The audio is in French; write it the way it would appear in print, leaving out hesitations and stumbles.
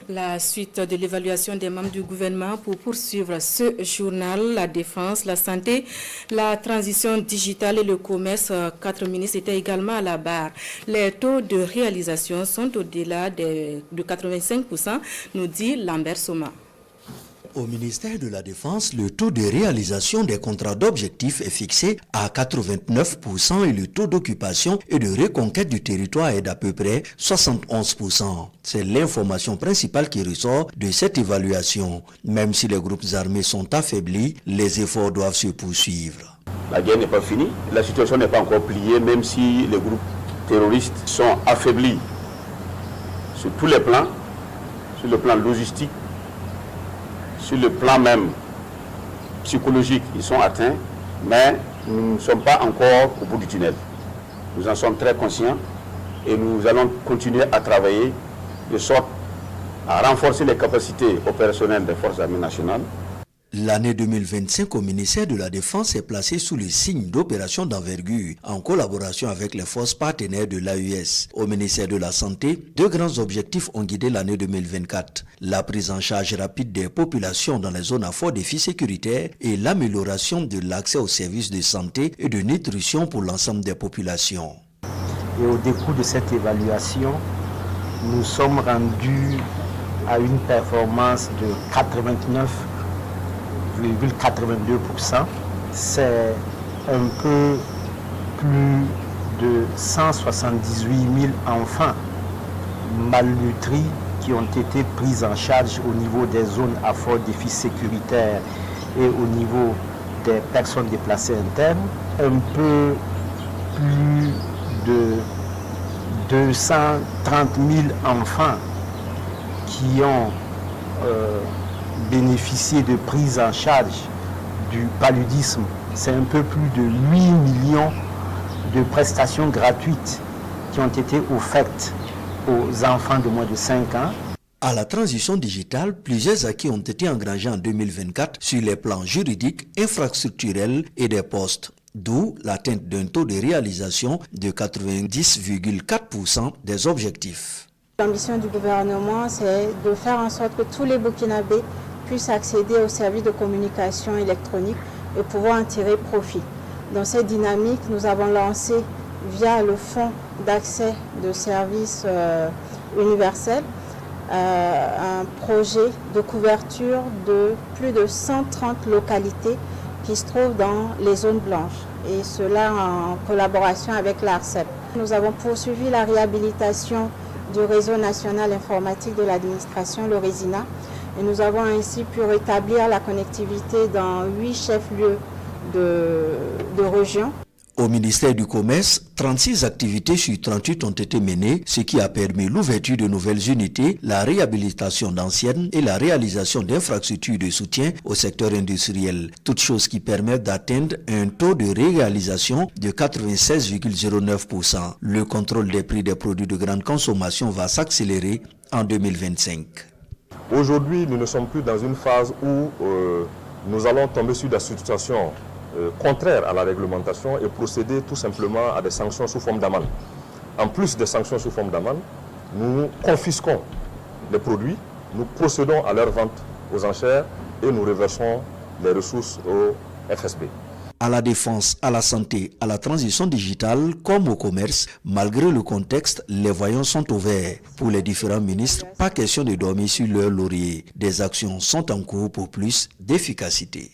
La suite de l'évaluation des membres du gouvernement pour poursuivre ce journal, la défense, la santé, la transition digitale et le commerce. 4 ministres étaient également à la barre. Les taux de réalisation sont au-delà de 85%, nous dit Lambert Soma. Au ministère de la Défense, le taux de réalisation des contrats d'objectifs est fixé à 89% et le taux d'occupation et de reconquête du territoire est d'à peu près 71%. C'est l'information principale qui ressort de cette évaluation. Même si les groupes armés sont affaiblis, les efforts doivent se poursuivre. La guerre n'est pas finie, la situation n'est pas encore pliée, même si les groupes terroristes sont affaiblis sur tous les plans, sur le plan logistique, sur le plan même psychologique, ils sont atteints, mais nous ne sommes pas encore au bout du tunnel. Nous en sommes très conscients et nous allons continuer à travailler de sorte à renforcer les capacités opérationnelles des forces armées nationales. L'année 2025 au ministère de la Défense est placée sous le signe d'opérations d'envergure en collaboration avec les forces partenaires de l'AES. Au ministère de la Santé, 2 grands objectifs ont guidé l'année 2024. La prise en charge rapide des populations dans les zones à fort défi sécuritaire et l'amélioration de l'accès aux services de santé et de nutrition pour l'ensemble des populations. Et au décours de cette évaluation, nous sommes rendus à une performance de 89,82%, c'est un peu plus de 178 000 enfants malnutris qui ont été pris en charge au niveau des zones à fort défi sécuritaire et au niveau des personnes déplacées internes. Un peu plus de 230 000 enfants qui ont bénéficier de prise en charge du paludisme. C'est un peu plus de 8 millions de prestations gratuites qui ont été offertes aux enfants de moins de 5 ans. À la transition digitale, plusieurs acquis ont été engrangés en 2024 sur les plans juridiques, infrastructurels et des postes. D'où l'atteinte d'un taux de réalisation de 90,4% des objectifs. L'ambition du gouvernement, c'est de faire en sorte que tous les Burkinabés puissent accéder aux services de communication électronique et pouvoir en tirer profit. Dans cette dynamique, nous avons lancé via le Fonds d'accès de services universels un projet de couverture de plus de 130 localités qui se trouvent dans les zones blanches, et cela en collaboration avec l'ARCEP. Nous avons poursuivi la réhabilitation du réseau national informatique de l'administration, le RESINA, et nous avons ainsi pu rétablir la connectivité dans 8 chefs-lieux de région. Au ministère du Commerce, 36 activités sur 38 ont été menées, ce qui a permis l'ouverture de nouvelles unités, la réhabilitation d'anciennes et la réalisation d'infrastructures de soutien au secteur industriel. Toutes choses qui permettent d'atteindre un taux de réalisation de 96,09%. Le contrôle des prix des produits de grande consommation va s'accélérer en 2025. Aujourd'hui, nous ne sommes plus dans une phase où nous allons tomber sur des situations contraires à la réglementation et procéder tout simplement à des sanctions sous forme d'amende. En plus des sanctions sous forme d'amende, nous confisquons les produits, nous procédons à leur vente aux enchères et nous reversons les ressources au FSB. À la défense, à la santé, à la transition digitale comme au commerce, malgré le contexte, les voyants sont ouverts. Pour les différents ministres, pas question de dormir sur leur laurier. Des actions sont en cours pour plus d'efficacité.